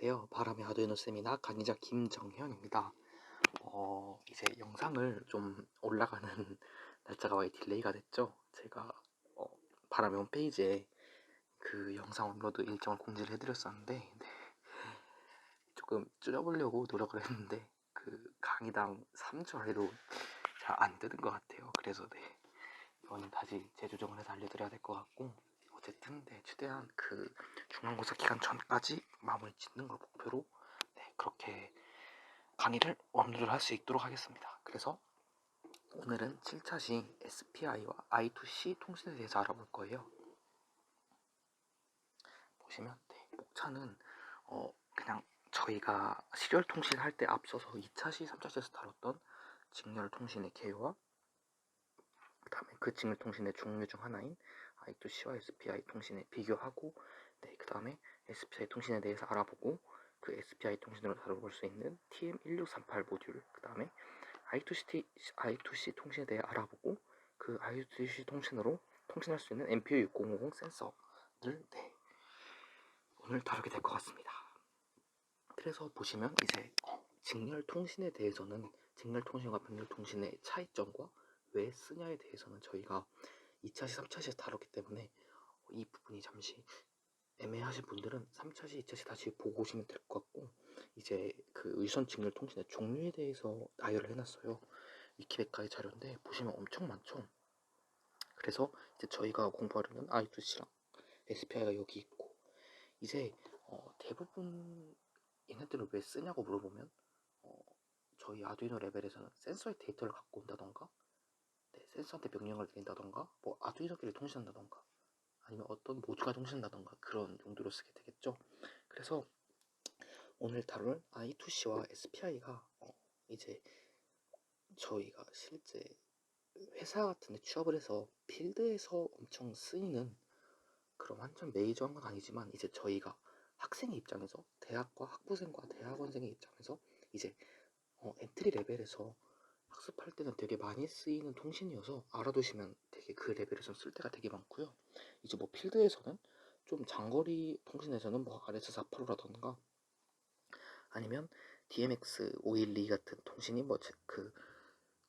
안녕하세요. 바람의 아두이노 세미나 강의자 김정현입니다. 이제 영상을 좀 올라가는 날짜가 많이 딜레이가 됐죠. 제가 바람의 홈페이지에 그 영상 업로드 일정을 공지를 해드렸었는데 조금 줄여보려고 노력을 했는데 그 강의당 3주 해도 잘 안 되는 것 같아요. 그래서 이거는 다시 재조정을 해서 알려드려야 될 것 같고, 어쨌든 최대한 그 중간고사 기간 전까지 마무리 짓는 걸 목표로 그렇게 강의를 업로드를 할 수 있도록 하겠습니다. 그래서 오늘은 7차 시 SPI와 I2C 통신에 대해서 알아볼 거예요. 보시면 목차는 그냥 저희가 시리얼 통신 할 때 앞서서 2차 시, 3차 시에서 다뤘던 직렬 통신의 개요와 그 다음에 그 직렬 통신의 종류 중 하나인 I2C와 SPI 통신에 비교하고, 그 다음에 SPI 통신에 대해서 알아보고, 그 SPI 통신으로 다뤄볼 수 있는 TM1638 모듈, 그 다음에 I2C 통신에 대해 알아보고, 그 I2C 통신으로 통신할 수 있는 MPU6050 센서를 오늘 다루게 될 것 같습니다. 그래서 보시면 이제 직렬 통신에 대해서는 직렬 통신과 병렬 통신의 차이점과 왜 쓰냐에 대해서는 저희가 2차시, 3차시에서 다뤘기 때문에 이 부분이 잠시 애매하신 분들은 3차시, 2차시 다시 보고 오시면 될 것 같고, 이제 그 유선 직렬 통신의 종류에 대해서 나열을 해놨어요. 위키백과의 자료인데 보시면 엄청 많죠. 그래서 이제 저희가 공부하려는 I2C랑 SPI가 여기 있고, 이제 대부분 얘네들을 왜 쓰냐고 물어보면 저희 아두이노 레벨에서는 센서의 데이터를 갖고 온다던가, 센서한테 명령을 내린다던가, 뭐 아두이노끼리 통신한다던가, 아니면 어떤 모두가 통신한다던가 그런 용도로 쓰게 되겠죠. 그래서 오늘 다룰 I2C와 SPI가 이제 저희가 실제 회사 같은 데 취업을 해서 필드에서 엄청 쓰이는 그런 완전 메이저한 건 아니지만, 이제 저희가 학생의 입장에서, 대학과 학부생과 대학원생의 입장에서 이제 엔트리 레벨에서 학습할 때는 되게 많이 쓰이는 통신이어서 알아두시면 되게 그 레벨에서 쓸 때가 되게 많고요. 이제 뭐 필드에서는 좀 장거리 통신에서는 뭐 RS485라던가 아니면 DMX512 같은 통신이 뭐 그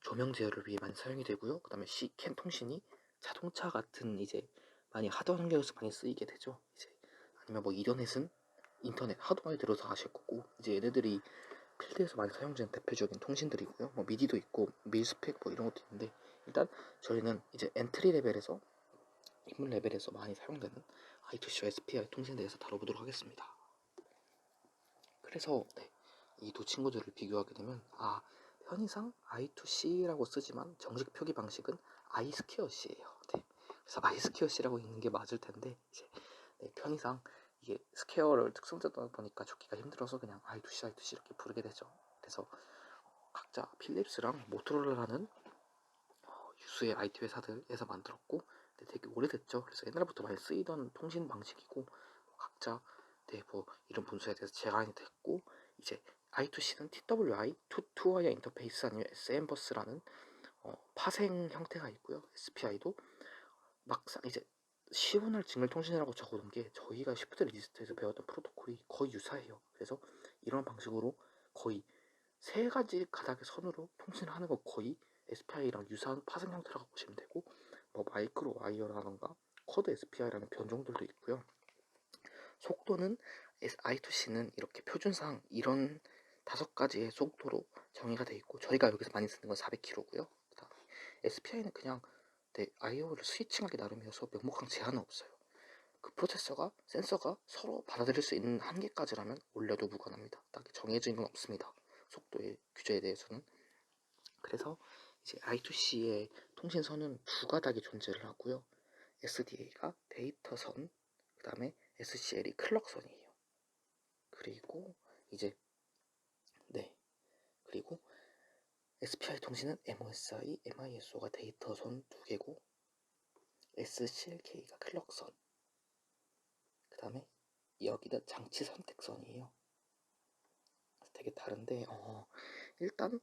조명 제어를 위해 많이 사용이 되고요. 그 다음에 C캔 통신이 자동차 같은 이제 많이 하드 환경에서 많이 쓰이게 되죠. 이제 아니면 뭐 이더넷은 인터넷 하도 많이 들어서 아실 거고, 이제 얘네들이 필드에서 많이 사용되는 대표적인 통신들이고요. 뭐 미디도 있고 밀스펙 뭐 이런 것도 있는데, 일단 저희는 이제 엔트리 레벨에서 입문 레벨에서 많이 사용되는 I2C와 SPI 통신에 대해서 다뤄보도록 하겠습니다. 그래서 이 두 친구들을 비교하게 되면 편의상 I2C라고 쓰지만 정식 표기 방식은 I2C예요. 그래서 I2C라고 있는 게 맞을 텐데, 이제 편의상 이게 스퀘어를 특성자다 보니까 적기가 힘들어서 그냥 I2C 이렇게 부르게 되죠. 그래서 각자 필립스랑 모토로라라는 유수의 IT 회사들에서 만들었고, 되게 오래됐죠. 그래서 옛날부터 많이 쓰이던 통신 방식이고, 각자 뭐 이런 분수에 대해서 제한이 됐고, 이제 I2C는 TWI, 투와이어 인터페이스 아니면 SM버스라는 파생 형태가 있고요. SPI도 막상 이제 시원할 직렬 통신이라고 적어놓은 게 저희가 시프트 레지스터에서 배웠던 프로토콜이 거의 유사해요. 그래서 이런 방식으로 거의 세 가지 가닥의 선으로 통신을 하는 거 거의 SPI랑 유사한 파생 형태라고 보시면 되고, 뭐 마이크로 와이어라던가 쿼드 SPI라는 변종들도 있고요. 속도는 I2C는 이렇게 표준상 이런 5가지의 속도로 정의가 되어 있고, 저희가 여기서 많이 쓰는 건 400km고요. SPI는 그냥 I/O를 스위칭하기 나름이어서 명목상 제한은 없어요. 그 프로세서가 센서가 서로 받아들일 수 있는 한계까지라면 올려도 무관합니다. 딱히 정해진 건 없습니다. 속도의 규제에 대해서는. 그래서 이제 I2C의 통신선은 두 가닥이 존재를 하고요. SDA가 데이터선, 그 다음에 SCL이 클럭선이에요. 그리고 이제 그리고 SPI 통신은 MOSI, MISO가 데이터선 2개고 SCLK가 클럭선, 그 다음에 여기다 장치 선택선이에요. 되게 다른데 일단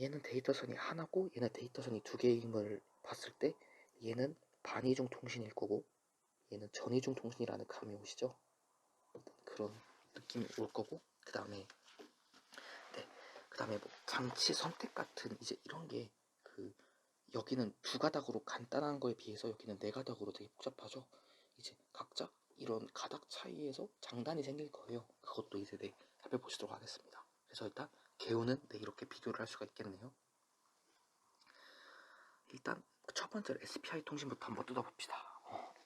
얘는 데이터선이 하나고 얘는 데이터선이 2개인 걸 봤을 때 얘는 반이중 통신일 거고 얘는 전이중 통신이라는 감이 오시죠? 그런 느낌이 올 거고, 그 다음에 뭐 장치 선택 같은 이제 이런 게 그 여기는 두 가닥으로 간단한 거에 비해서 여기는 네 가닥으로 되게 복잡하죠. 이제 각자 이런 가닥 차이에서 장단이 생길 거예요. 그것도 이제 살펴보시도록 하겠습니다. 그래서 일단 개요는 이렇게 비교를 할 수가 있겠네요. 일단 첫 번째로 SPI 통신부터 한번 뜯어봅시다.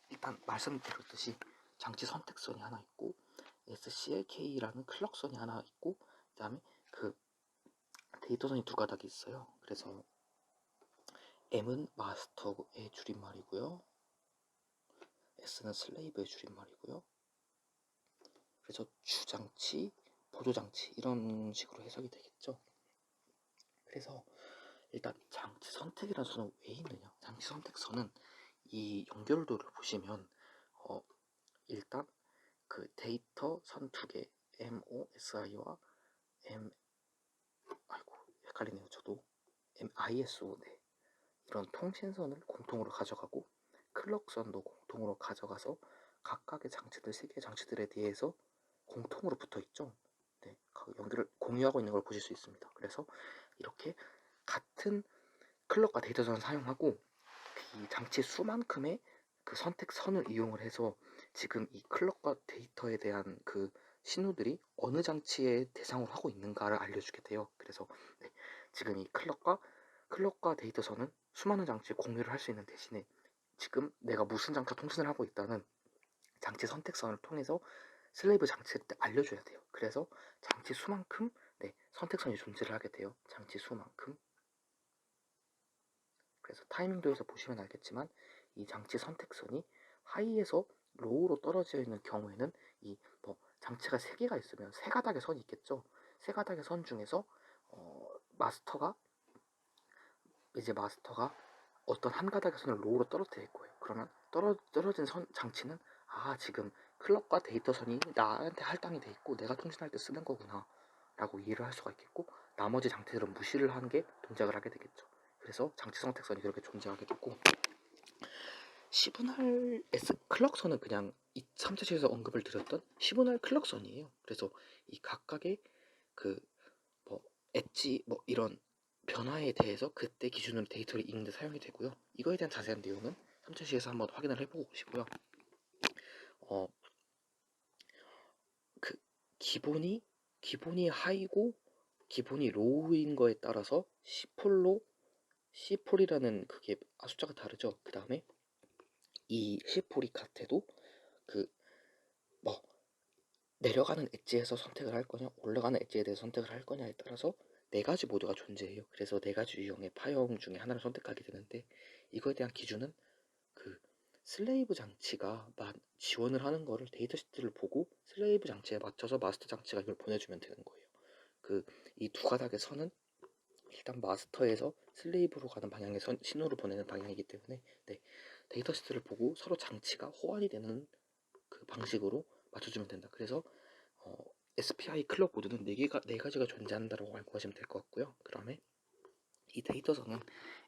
일단 말씀드렸듯이 장치 선택선이 하나 있고 SCLK라는 클럭선이 하나 있고, 그 다음에 그 데이터선이 두 가닥이 있어요. 그래서 M은 마스터의 줄임말이고요, S는 슬레이브의 줄임말이고요. 그래서 주장치, 보조장치 이런 식으로 해석이 되겠죠. 그래서 일단 장치 선택이라는 선은 왜 있느냐? 장치 선택선은 이 연결도를 보시면 일단 그 데이터 선 두 개 MOSI와 헷갈리네요. 저도 MISO 이런 통신선을 공통으로 가져가고 클럭선도 공통으로 가져가서 각각의 장치들, 세 개의 장치들에 대해서 공통으로 붙어 있죠. 그 연결을 공유하고 있는 걸 보실 수 있습니다. 그래서 이렇게 같은 클럭과 데이터선을 사용하고 이 장치 수만큼의 그 선택선을 이용을 해서 지금 이 클럭과 데이터에 대한 그 신호들이 어느 장치의 대상으로 하고 있는가를 알려주게 돼요. 그래서 지금 이 클럭과 데이터선은 수많은 장치에 공유를 할 수 있는 대신에 지금 내가 무슨 장치와 통신을 하고 있다는 장치 선택선을 통해서 슬레이브 장치를 알려줘야 돼요. 그래서 장치 수만큼 선택선이 존재를 하게 돼요. 장치 수만큼. 그래서 타이밍도에서 보시면 알겠지만 이 장치 선택선이 하이에서 로우로 떨어져 있는 경우에는 이 장치가 3개가 있으면 3가닥의 선이 있겠죠. 3가닥의 선 중에서 마스터가 어떤 한 가닥의 선을 로우로 떨어뜨릴 거예요. 그러면 떨어진 장치는 지금 클럭과 데이터선이 나한테 할당이 돼 있고 내가 통신할 때 쓰는 거구나 라고 이해를 할 수가 있겠고, 나머지 장치들은 무시를 하는 게 동작을 하게 되겠죠. 그래서 장치 선택선이 그렇게 존재하게 되고, 시그널 클럭선은 그냥 3차시에서 언급을 드렸던 시그널 클럭선이에요. 그래서 이 각각의 그 엣지 이런 변화에 대해서 그때 기준으로 데이터를 읽는 데 사용이 되고요. 이거에 대한 자세한 내용은 3차시에서 한번 확인을 해보고 오시고요. 그 기본이 하이고 기본이 로우인 거에 따라서 C4이라는 그게 숫자가 다르죠. 그 다음에 이 C4이 같아도 내려가는 엣지에서 선택을 할 거냐 올라가는 엣지에 대해서 선택을 할 거냐에 따라서 4가지 모드가 존재해요. 그래서 4가지 유형의 파형 중에 하나를 선택하게 되는데, 이거에 대한 기준은 그 슬레이브 장치가 지원을 하는 거를 데이터 시트를 보고 슬레이브 장치에 맞춰서 마스터 장치가 이걸 보내주면 되는 거예요. 이 두 가닥의 선은 일단 마스터에서 슬레이브로 가는 방향의 신호를 보내는 방향이기 때문에 데이터 시트를 보고 서로 장치가 호환이 되는 그 방식으로 맞춰주면 된다. 그래서 SPI 클럭 모드는 4가지가 존재한다고 알고 가시면 될 것 같고요. 그 다음에 이 데이터선은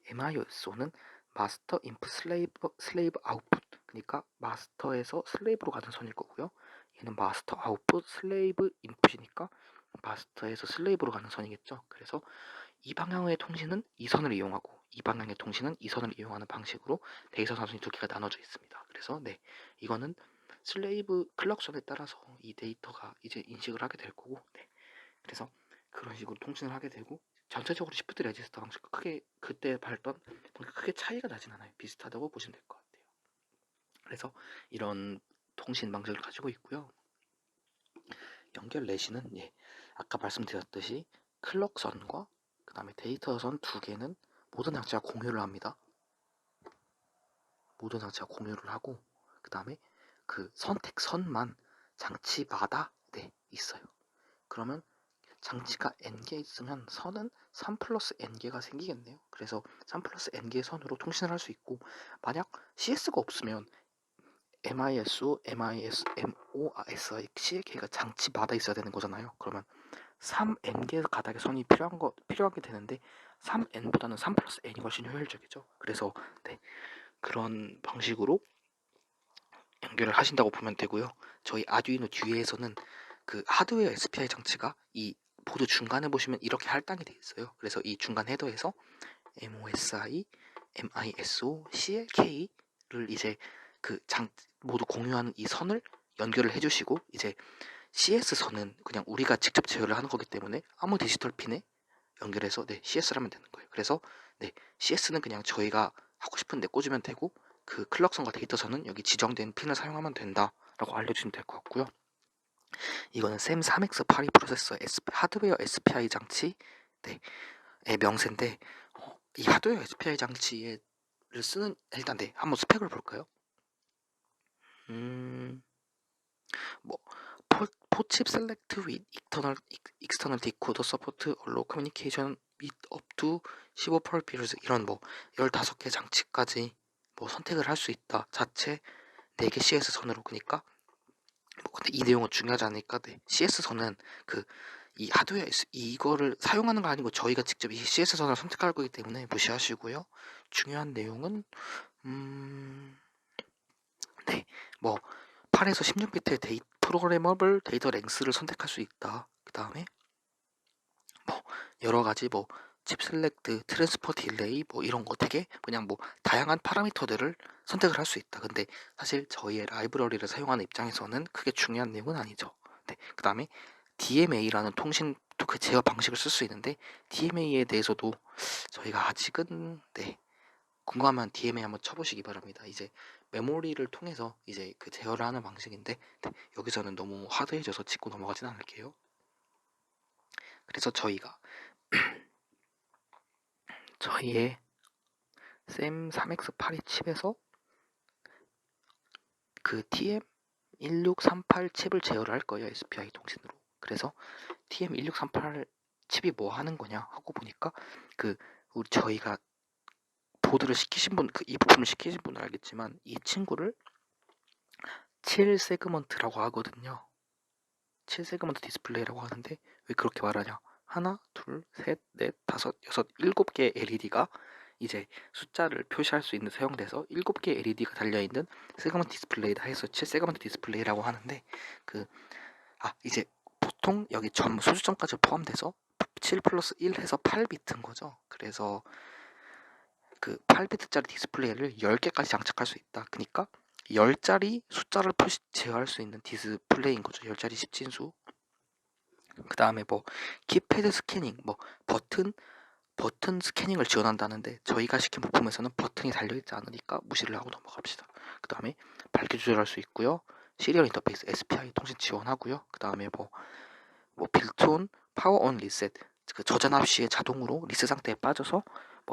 MISO는 마스터 인풋 슬레이브 아웃풋, 그러니까 마스터에서 슬레이브로 가는 선일 거고요. 얘는 마스터 아웃풋 슬레이브 인풋이니까 마스터에서 슬레이브로 가는 선이겠죠. 그래서 이 방향의 통신은 이 선을 이용하고 이 방향의 통신은 이 선을 이용하는 방식으로 데이터 선이 두 개가 나눠져 있습니다. 그래서 이거는 슬레이브 클럭선에 따라서 이 데이터가 이제 인식을 하게 될 거고, 그래서 그런 식으로 통신을 하게 되고, 전체적으로 시프트 레지스터 방식과 그때 봤던 크게 차이가 나진 않아요. 비슷하다고 보시면 될 것 같아요. 그래서 이런 통신 방식을 가지고 있고요. 연결 레시는 아까 말씀드렸듯이 클럭선과 그 다음에 데이터선 2개는 모든 장치가 공유를 합니다. 모든 장치가 공유를 하고, 그 다음에 그 선택선만 장치마다 있어요. 그러면 장치가 n개 있으면 선은 3 플러스 n개가 생기겠네요. 그래서 3 플러스 n개의 선으로 통신을 할 수 있고, 만약 CS가 없으면 MISO, MOSI, CLK가 장치마다 있어야 되는 거잖아요. 그러면 3n개 가닥의 선이 필요하게 되는데 3n보다는 3 플러스 n이 훨씬 효율적이죠. 그래서 그런 방식으로 연결을 하신다고 보면 되고요. 저희 아두이노 뒤에서는 그 하드웨어 SPI 장치가 이 보드 중간에 보시면 이렇게 할당이 되어 있어요. 그래서 이 중간 헤더에서 MOSI, MISO, CLK를 이제 그 모두 공유하는 이 선을 연결을 해주시고, 이제 CS 선은 그냥 우리가 직접 제어를 하는 거기 때문에 아무 디지털 핀에 연결해서 CS를 하면 되는 거예요. 그래서 CS는 그냥 저희가 하고 싶은 데 꽂으면 되고, 그 클럭선과 데이터선은 여기 지정된 핀을 사용하면 된다라고 알려주시면 될 것 같고요. 이거는 SEM3X82 프로세서 하드웨어 SPI 장치의 명세인데, 이 하드웨어 SPI 장치를 쓰는, 일단 한번 스펙을 볼까요? 뭐 포칩 셀렉트 with external decoder support allow communication with up to 15 pulses, 이런 15개 장치까지 선택을 할 수 있다. 자체 4개 CS 선으로. 그니까 근데 이 내용은 중요하지 않으니까 CS 선은 이 하드웨어 이거를 사용하는 거 아니고 저희가 직접 이 CS 선을 선택할 거기 때문에 무시하시고요. 중요한 내용은 8에서 16비트의 프로그래머블 데이터 랭스를 선택할 수 있다. 그 다음에 여러가지 칩 셀렉트, 트랜스퍼 딜레이 이런 거 되게 그냥 다양한 파라미터들을 선택을 할 수 있다. 근데 사실 저희의 라이브러리를 사용하는 입장에서는 크게 중요한 내용은 아니죠. 그 다음에 DMA라는 통신 그 제어 방식을 쓸 수 있는데, DMA에 대해서도 저희가 아직은 궁금하면 DMA 한번 쳐보시기 바랍니다. 이제 메모리를 통해서 이제 그 제어를 하는 방식인데, 여기서는 너무 하드해져서 짚고 넘어가진 않을게요. 그래서 저희가 저희의 SEM3X82 칩에서 그 TM1638 칩을 제어를 할 거예요, SPI 통신으로. 그래서 TM1638 칩이 뭐 하는 거냐 하고 보니까 우리 저희가 보드를 시키신 분, 이 부품을 시키신 분은 알겠지만 이 친구를 7세그먼트라고 하거든요. 7세그먼트 디스플레이라고 하는데 왜 그렇게 말하냐? 하나, 둘, 셋, 넷, 다섯, 여섯, 7개의 LED가 이제 숫자를 표시할 수 있는 사용돼서 7개의 LED가 달려있는 세그먼트 디스플레이다 해서 7세그먼트 디스플레이라고 하는데, 이제 보통 여기 소수점까지 포함돼서 7 플러스 1 해서 8비트인 거죠. 그래서 그 8비트짜리 디스플레이를 10개까지 장착할 수 있다. 그러니까 10자리 숫자를 제어할 수 있는 디스플레이인 거죠. 10자리 10진수. 그 다음에 키패드 스캐닝, 버튼 스캐닝을 지원한다는데 저희가 시킨 부품에서는 버튼이 달려있지 않으니까 무시를 하고 넘어갑시다. 그 다음에 밝기 조절할 수 있고요. 시리얼 인터페이스 SPI 통신 지원하고요. 그 다음에 빌트온 파워 온 리셋, 그 저전압 시에 자동으로 리셋 상태에 빠져서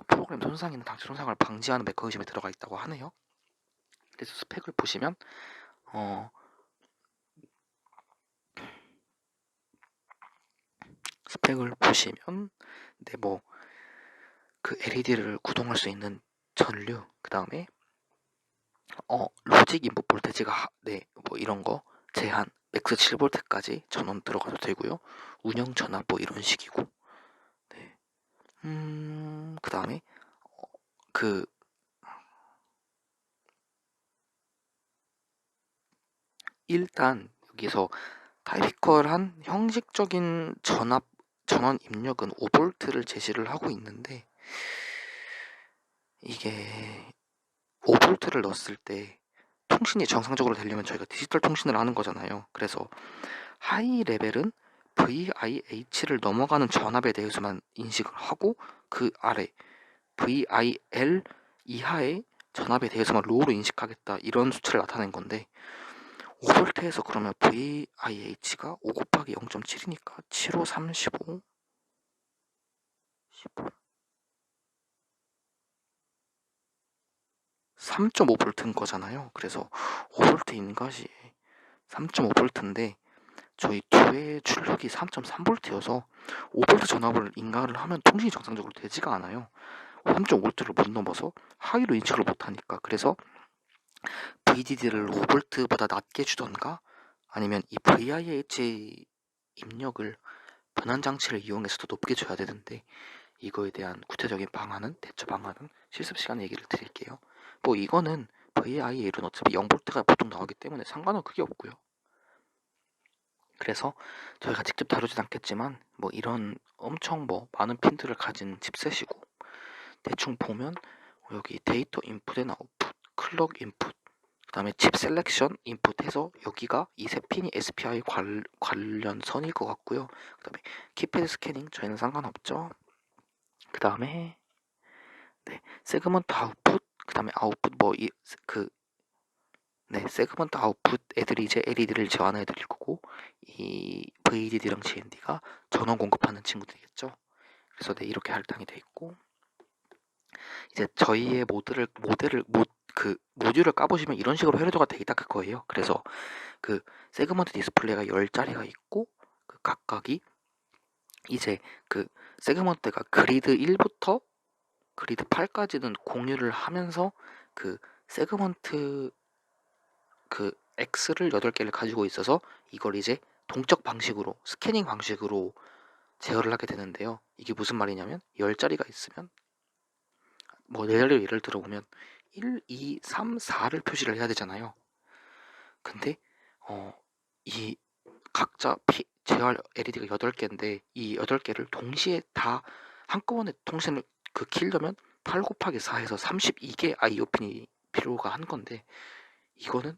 프로그램 손상이나 장치 손상을 방지하는 메커니즘에 들어가 있다고 하네요. 그래서 스펙을 보시면 그 LED를 구동할 수 있는 전류, 그 다음에 로직 인풋 볼테지가 이런 거 제한 맥스 7V까지 전원 들어가도 되고요. 운영 전압 이런 식이고, 그 다음에 일단 여기서 타이피컬한 형식적인 전원 입력은 5V를 제시를 하고 있는데, 이게 5V를 넣었을 때 통신이 정상적으로 되려면 저희가 디지털 통신을 하는 거잖아요. 그래서 하이 레벨은 VIH를 넘어가는 전압에 대해서만 인식을 하고, 그 아래 VIL 이하의 전압에 대해서만 로우로 인식하겠다, 이런 수치를 나타낸 건데, 5V에서 그러면 VIH가 5 곱하기 0.7이니까 7, 5, 3, 15 3.5V인 거잖아요. 그래서 5V 인가시 3.5V인데 저희 두 개의 출력이 3.3V여서 5V 전압을 인가를 하면 통신이 정상적으로 되지가 않아요. 3.5V를 못 넘어서 하위로 인식을 못하니까. 그래서 VDD를 5V보다 낮게 주던가, 아니면 이 VIH 입력을 변환 장치를 이용해서 더 높게 줘야 되는데, 이거에 대한 구체적인 대처 방안은 실습 시간에 얘기를 드릴게요. 이거는 VIA는 어차피 0V가 보통 나오기 때문에 상관은 크게 없고요. 그래서 저희가 직접 다루진 않겠지만 뭐 이런 엄청 뭐 많은 핀들을 가진 칩셋이고, 대충 보면 여기 데이터 인풋 앤 아웃풋, 클럭 인풋, 그 다음에 칩 셀렉션 인풋 해서 여기가 이 세 핀이 SPI 관련 선일 것 같고요. 그 다음에 키패드 스캐닝 저희는 상관없죠. 그 다음에 네, 세그먼트 아웃풋, 그 다음에 아웃풋 세그먼트 아웃풋 애들이 이제 LED를 제어하는 애들일 거고, 이 VDD랑 GND가 전원 공급하는 친구들이겠죠. 그래서 네, 이렇게 할당이 돼 있고, 이제 저희의 모듈을 까보시면 이런 식으로 회로도가 돼 있다 그거예요. 그래서 그 세그먼트 디스플레이가 10자리가 있고, 그 각각이 이제 그 세그먼트가 그리드 1부터 그리드 8까지는 공유를 하면서 그 세그먼트 그 X를 8개를 가지고 있어서 이걸 이제 동적 방식으로 스캐닝 방식으로 제어를 하게 되는데요. 이게 무슨 말이냐면 10자리가 있으면 뭐 4자리로 예를 들어보면 1, 2, 3, 4를 표시를 해야 되잖아요. 근데 이 각자 제어할 LED가 8개인데 이 8개를 동시에 다 한꺼번에 통신을 키려면 8 곱하기 4에서 32개 IO 핀이 필요가 한 건데, 이거는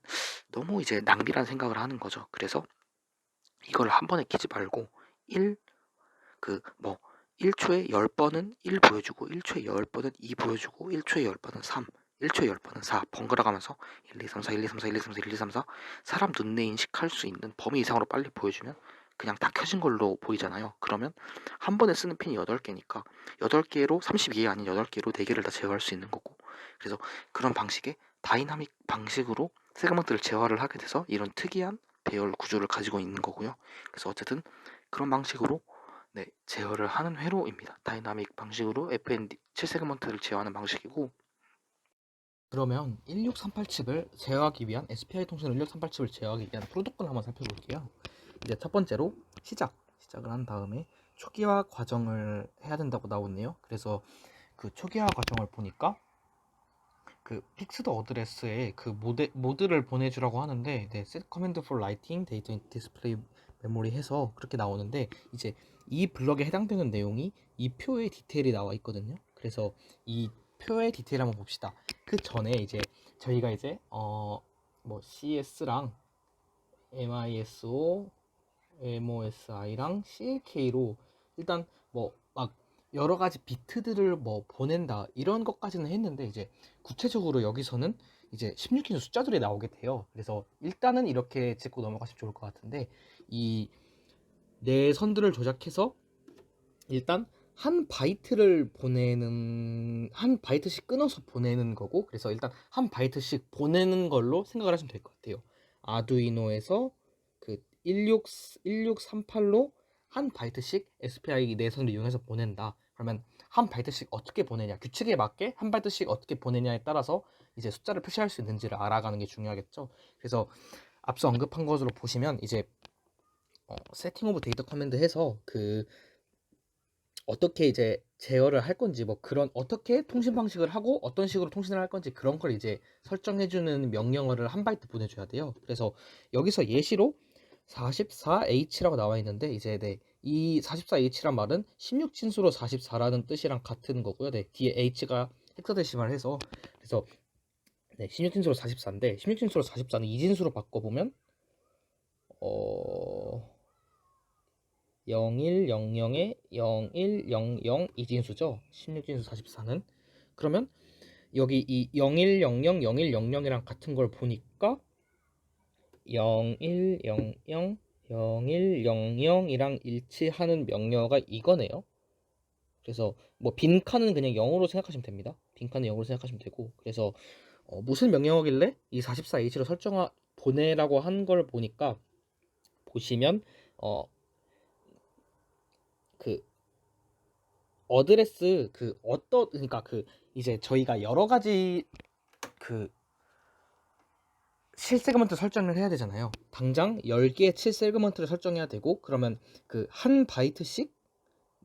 너무 이제 낭비란 생각을 하는 거죠. 그래서 이걸 한 번에 키지 말고 1초에 10번은 1 보여주고 1초에 10번은 2 보여주고 1초에 10번은 3, 1초에 10번은 4 번갈아 가면서 1, 2, 3, 4, 1, 2, 3, 4, 1, 2, 3, 4, 1, 2, 3, 4 사람 눈내 인식할 수 있는 범위 이상으로 빨리 보여주면 그냥 다 켜진 걸로 보이잖아요. 그러면 한 번에 쓰는 핀이 8개니까 8개로 32개 아닌 8개로 4개를 다 제어할 수 있는 거고, 그래서 그런 방식의 다이나믹 방식으로 세그먼트를 제어를 하게 돼서 이런 특이한 배열 구조를 가지고 있는 거고요. 그래서 어쨌든 그런 방식으로 네, 제어를 하는 회로입니다. 다이나믹 방식으로 FND 7세그먼트를 제어하는 방식이고, 그러면 1638 칩을 제어하기 위한 SPI 통신 1638 칩을 제어하기 위한 프로토콜을 한번 살펴볼게요. 이제 첫 번째로 시작을 한 다음에 초기화 과정을 해야 된다고 나오네요. 그래서 그 초기화 과정을 보니까 그 픽스드 어드레스에 그 모드를 보내주라고 하는데, 네, set command for writing data display memory 해서 그렇게 나오는데, 이제 이 블럭에 해당되는 내용이 이 표의 디테일이 나와 있거든요. 그래서 이 표의 디테일 한번 봅시다. 그 전에 이제 저희가 이제 뭐 CS랑 MISO, MOSI랑 CLK로 일단 뭐 막 여러 가지 비트들을 뭐 보낸다 이런 것까지는 했는데, 이제 구체적으로 여기서는 이제 16기수 숫자들이 나오게 돼요. 그래서 일단은 이렇게 짚고 넘어가시면 좋을 것 같은데, 이 네 선들을 조작해서 일단 한 바이트씩 끊어서 보내는 거고, 그래서 일단 한 바이트씩 보내는 걸로 생각을 하시면 될 것 같아요. 아두이노에서 그 1638로 한 바이트씩 SPI 내선을 이용해서 보낸다. 그러면 한 바이트씩 어떻게 보내냐, 규칙에 맞게 한 바이트씩 어떻게 보내냐에 따라서 이제 숫자를 표시할 수 있는지를 알아가는 게 중요하겠죠. 그래서 앞서 언급한 것으로 보시면 이제 세팅 오브 데이터 커맨드 해서 그 어떻게 이제 제어를 할 건지, 뭐 그런 어떻게 통신 방식을 하고 어떤 식으로 통신을 할 건지 그런 걸 이제 설정해주는 명령어를 한 바이트 보내줘야 돼요. 그래서 여기서 예시로 44H라고 나와 있는데, 이제 네, 이 44H란 말은 16진수로 44라는 뜻이랑 같은 거고요. 네, 뒤에 H가 헥사데시말 해서, 그래서 네, 16진수로 44인데 16진수로 44는 2진수로 바꿔보면 0100에 0100 이진수죠. 16진수 44는. 그러면 여기 이 0100 0100이랑 같은 걸 보니까 0100 0100이랑 일치하는 명령어가 이거네요. 그래서 뭐 빈칸은 그냥 0으로 생각하시면 됩니다. 빈칸은 0으로 생각하시면 되고, 그래서 무슨 명령어길래 이 44H로 보내라고 한 걸 보니까 보시면 그 어드레스 그러니까 이제 저희가 여러 가지 그 7세그먼트 설정을 해야 되잖아요. 당장 10개의 7세그먼트를 설정해야 되고, 그러면 그 한 바이트씩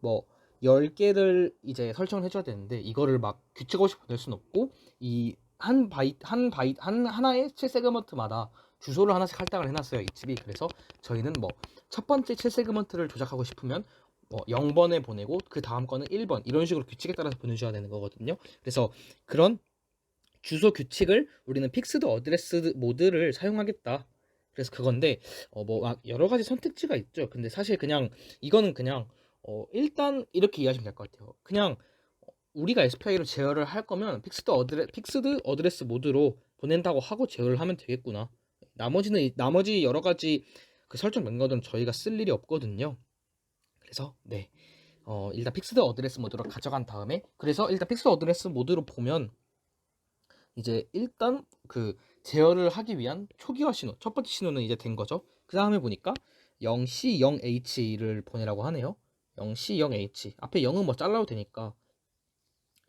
뭐 10개를 이제 설정을 해줘야 되는데, 이거를 막 규칙 없이 보낼 순 없고, 이 하나의 7세그먼트마다 주소를 하나씩 할당을 해놨어요, 이 집이. 그래서 저희는 뭐 첫 번째 7세그먼트를 조작하고 싶으면 뭐 0번에 보내고 그 다음 거는 1번 이런 식으로 규칙에 따라서 보내줘야 되는 거거든요. 그래서 그런 주소 규칙을 우리는 픽스드 어드레스 모드를 사용하겠다. 그래서 그건데 뭐 여러 가지 선택지가 있죠. 근데 사실 그냥 이거는 그냥 일단 이렇게 이해하시면 될 것 같아요. 그냥 우리가 SPI로 제어를 할 거면 픽스드 어드레스 모드로 보낸다고 하고 제어를 하면 되겠구나. 나머지 여러 가지 그 설정 명령들은 저희가 쓸 일이 없거든요. 그래서 네. 일단 픽스드 어드레스 모드로 가져간 다음에 그래서 일단 픽스드 어드레스 모드로 보면 이제 일단 그 제어를 하기 위한 초기화 신호 첫 번째 신호는 이제 된 거죠. 그 다음에 보니까 0C 0H를 보내라고 하네요. 0C 0H 앞에 0은 뭐 잘라도 되니까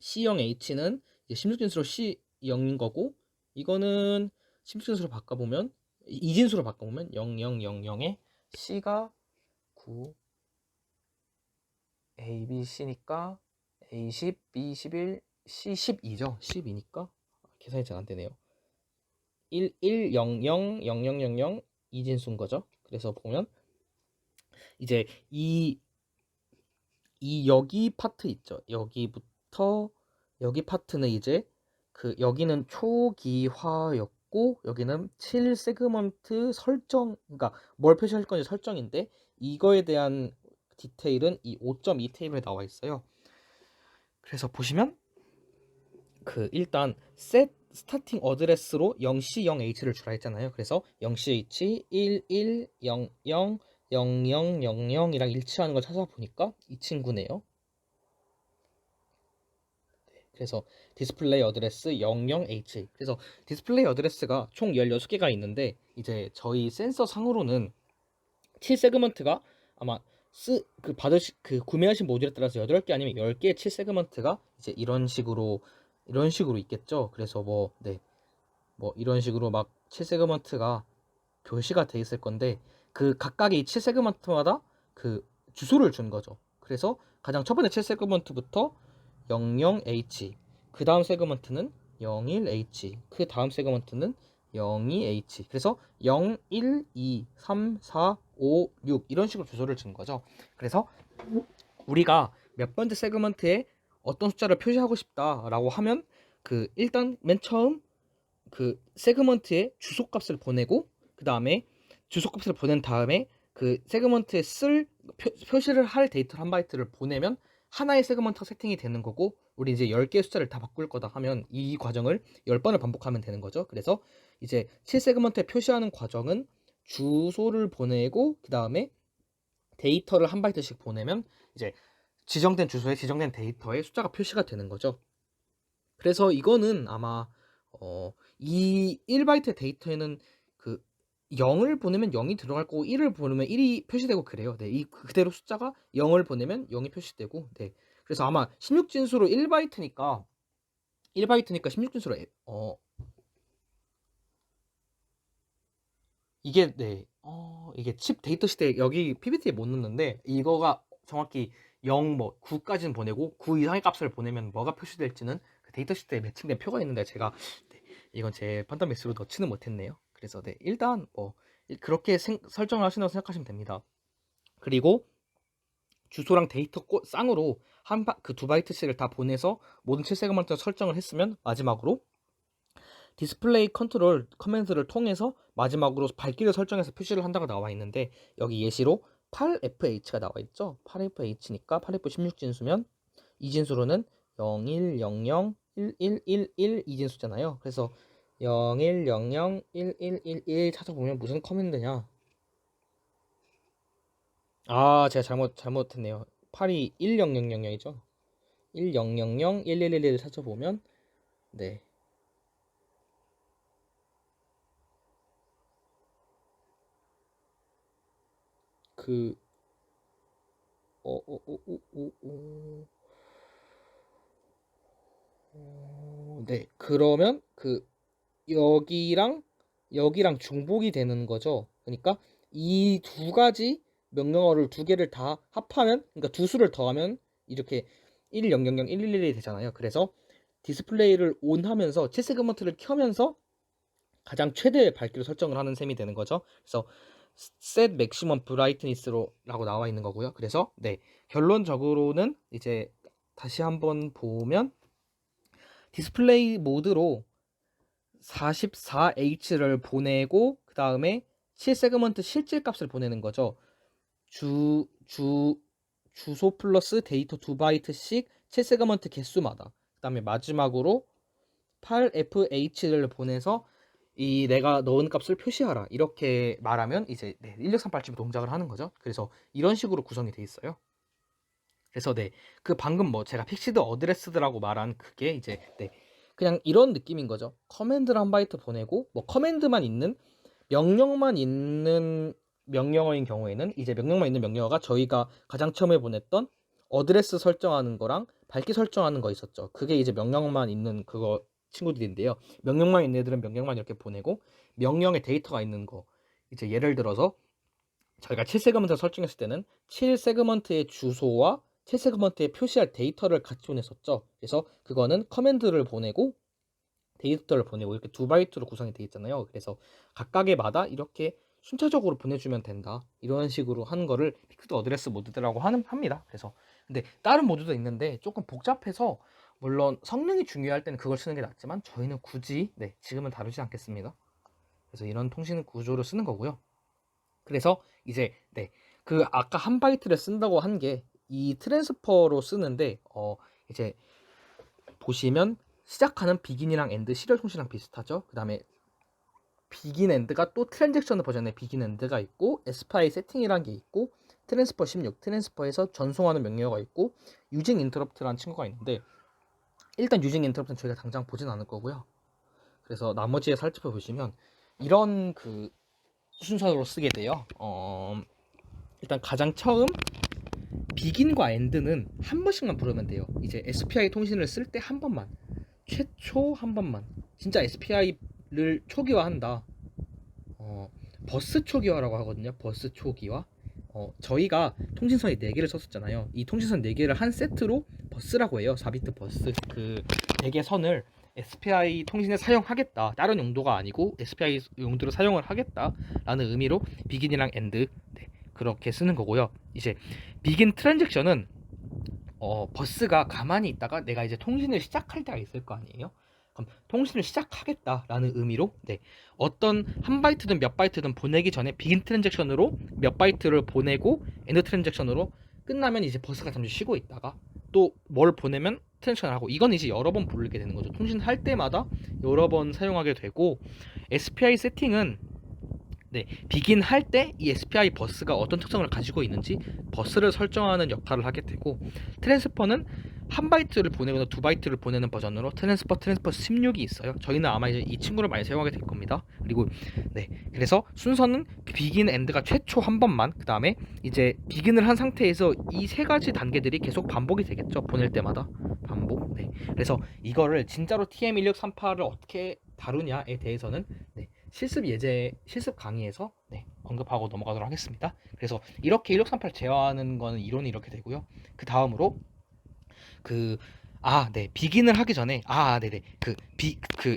C0H는 16진수로 C0인 거고 이거는 16진수로 바꿔보면 이진수로 바꿔보면 0000에 C가 9 A, B, C니까 A10, B11, C12죠. 12니까 계산이 잘 안 되네요. 1, 1, 0, 0, 0, 0, 0, 0 이진수인 거죠. 그래서 보면 이제 이 여기 파트 있죠. 여기부터 여기 파트는 이제 그 여기는 초기화였고 여기는 7세그먼트 설정 그러니까 뭘 표시할 건지 설정인데 이거에 대한 디테일은 이 5.2 테이블에 나와 있어요. 그래서 보시면 그 일단 set 스타팅 어드레스로 0C 0H를 주라 했잖아요. 그래서 0CH 1100 0000이랑 일치하는 걸 찾아보니까 이 친구네요. 그래서 디스플레이 어드레스 00H 그래서 디스플레이 어드레스가 총 16개가 있는데 이제 저희 센서 상으로는 7세그먼트가 아마 구매하신 모듈에 따라서 8개 아니면 10개의 7세그먼트가 이제 이런 식으로 있겠죠. 그래서 뭐 이런 식으로 막 7세그먼트가 표시가 돼 있을 건데 그 각각의 7세그먼트마다 그 주소를 준 거죠. 그래서 가장 첫 번째 7세그먼트부터 00H 그 다음 세그먼트는 01H 그 다음 세그먼트는 02H 그래서 0, 1, 2, 3, 4, 5, 6 이런 식으로 주소를 준 거죠. 그래서 우리가 몇 번째 세그먼트에 어떤 숫자를 표시하고 싶다라고 하면 그 일단 맨 처음 그 세그먼트에 주소값을 보내고 그 다음에 주소값을 보낸 다음에 그 세그먼트에 쓸 표시를 할 데이터 한 바이트를 보내면 하나의 세그먼트가 세팅이 되는 거고 우리 이제 10개의 숫자를 다 바꿀 거다 하면 이 과정을 10번을 반복하면 되는 거죠. 그래서 이제 7세그먼트에 표시하는 과정은 주소를 보내고 그 다음에 데이터를 한 바이트씩 보내면 이제 지정된 주소에 지정된 데이터에 숫자가 표시가 되는 거죠. 그래서 이거는 아마 이 1바이트 데이터에는 그 0을 보내면 0이 들어갈 거고 1을 보내면 1이 표시되고 그래요. 네, 이 그대로 숫자가 0을 보내면 0이 표시되고 네. 그래서 아마 16진수로 1바이트니까 16진수로 이게 네. 이게 칩 데이터 시트에 여기 PPT에 못 넣는데 이거가 정확히 0 뭐 9까지는 보내고 9 이상의 값을 보내면 뭐가 표시될지는 그 데이터 시트에 매칭된 표가 있는데 제가 네, 이건 제 판단 미스로 넣지는 못했네요. 그래서 네, 일단 뭐 그렇게 설정을 하신다고 생각하시면 됩니다. 그리고 주소랑 데이터 쌍으로 그 2바이트씩을 다 보내서 모든 7세그먼트 설정을 했으면 마지막으로 디스플레이 컨트롤 커맨드를 통해서 마지막으로 밝기를 설정해서 표시를 한다고 나와 있는데 여기 예시로 8FH가 나와 있죠. 8FH니까 8F 16진수면 이진수로는 0100 1111 이진수잖아요. 그래서 0100 1111 찾아보면 무슨 커맨드냐? 아, 제가 잘못했네요. 8이 10000이죠. 1000 1111을 찾아보면 네. 그 네. 그러면 그 여기랑 중복이 되는 거죠. 그러니까 이 두 가지 명령어를 두 개를 다 합하면 그러니까 두 수를 더하면 이렇게 1000 111이 되잖아요. 그래서 디스플레이를 온 하면서 7세그먼트를 켜면서 가장 최대의 밝기로 설정을 하는 셈이 되는 거죠. 그래서 set maximum brightness로라고 나와 있는 거고요. 그래서 네, 결론적으로는 이제 다시 한번 보면 디스플레이 모드로 44H를 보내고 그 다음에 7세그먼트 실질값을 보내는 거죠. 주소 플러스 데이터 2바이트씩 7세그먼트 개수마다. 그 다음에 마지막으로 8FH를 보내서 이 내가 넣은 값을 표시하라. 이렇게 말하면 이제 1638쯤 동작을 하는 거죠. 그래서 이런 식으로 구성이 돼 있어요. 그래서 그 방금 뭐 제가 픽시드 어드레스드라고 말한 그게 이제 그냥 이런 느낌인 거죠. 커맨드를 한 바이트 보내고 뭐 커맨드만 있는 명령만 있는 명령어인 경우에는 이제 명령만 있는 명령어가 저희가 가장 처음에 보냈던 어드레스 설정하는 거랑 밝기 설정하는 거 있었죠. 그게 이제 명령만 있는 그거 친구들인데요. 명령만 있는 애들은 명령만 이렇게 보내고 명령에 데이터가 있는 거 이제 예를 들어서 저희가 7세그먼트 설정했을 때는 7세그먼트의 주소와 7세그먼트에 표시할 데이터를 같이 보냈었죠. 그래서 그거는 커맨드를 보내고 데이터를 보내고 이렇게 2바이트로 구성이 되어 있잖아요. 그래서 각각의 마다 이렇게 순차적으로 보내주면 된다. 이런 식으로 하는 거를 픽스드 어드레스 모드라고 합니다. 그래서 근데 다른 모드도 있는데 조금 복잡해서 물론 성능이 중요할 때는 그걸 쓰는 게 낫지만 저희는 굳이 지금은 다루지 않겠습니다. 그래서 이런 통신 구조를 쓰는 거고요. 그래서 이제 그 아까 한 바이트를 쓴다고 한 게 이 트랜스퍼로 쓰는데 이제 보시면 시작하는 비긴이랑 엔드 시리얼 통신이랑 비슷하죠. 그 다음에 비긴 엔드가 또 트랜잭션 버전의 비긴 엔드가 있고 SPI 세팅이란 게 있고 트랜스퍼 16 트랜스퍼에서 전송하는 명령어가 있고 유징 인터럽트라는 친구가 있는데 일단 유징 인터럽트는 저희가 당장 보진 않을 거고요. 그래서 나머지에 살펴보시면 이런 그 순서로 쓰게 돼요. 일단 가장 처음 비긴과 엔드는 한 번씩만 부르면 돼요. 이제 SPI 통신을 쓸 때 한 번만, 최초 한 번만. 진짜 SPI를 초기화한다. 버스 초기화라고 하거든요. 버스 초기화. 저희가 통신선이 4개를 썼었잖아요. 이 통신선 4개를 한 세트로 버스라고 해요. 4비트 버스. 그 4개 선을 SPI 통신에 사용하겠다. 다른 용도가 아니고 SPI 용도로 사용을 하겠다라는 의미로 비긴이랑 엔드 그렇게 쓰는 거고요. 이제 비긴 트랜잭션은 버스가 가만히 있다가 내가 이제 통신을 시작할 때가 있을 거 아니에요. 그럼 통신을 시작하겠다라는 의미로 어떤 한 바이트든 몇 바이트든 보내기 전에 비긴 트랜잭션으로 몇 바이트를 보내고 엔드 트랜잭션으로 끝나면 이제 버스가 잠시 쉬고 있다가 또 뭘 보내면 트랜잭션을 하고 이건 이제 여러 번 부르게 되는 거죠. 통신할 때마다 여러 번 사용하게 되고 SPI 세팅은 비긴 할 때 이 SPI 버스가 어떤 특성을 가지고 있는지 버스를 설정하는 역할을 하게 되고 트랜스퍼는 한 바이트를 보내거나 2바이트를 보내는 버전으로 트랜스퍼 16이 있어요. 저희는 아마 이제 이 친구를 많이 사용하게 될 겁니다. 그리고 그래서 순서는 비긴 엔드가 최초 한 번만 그 다음에 이제 비긴을 한 상태에서 이 세 가지 단계들이 계속 반복이 되겠죠. 보낼 때마다 반복. 그래서 이거를 진짜로 TM1638을 어떻게 다루냐에 대해서는 실습 강의에서 언급하고 넘어가도록 하겠습니다. 그래서 이렇게 1638 제어하는 거는 이론이 이렇게 되고요. 그 다음으로 비긴을 하기 전에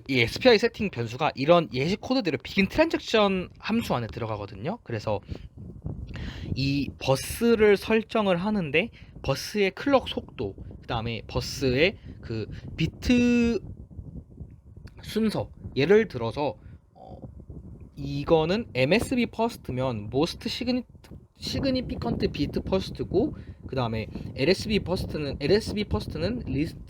이 SPI 세팅 변수가 이런 예시 코드대로 비긴 트랜잭션 함수 안에 들어가거든요. 그래서 이 버스를 설정을 하는데 버스의 클럭 속도, 그 다음에 버스의 그 비트 순서, 예를 들어서 이거는 MSB 퍼스트면 Most Significant Bit First고 그 다음에 LSB 퍼스트는 Least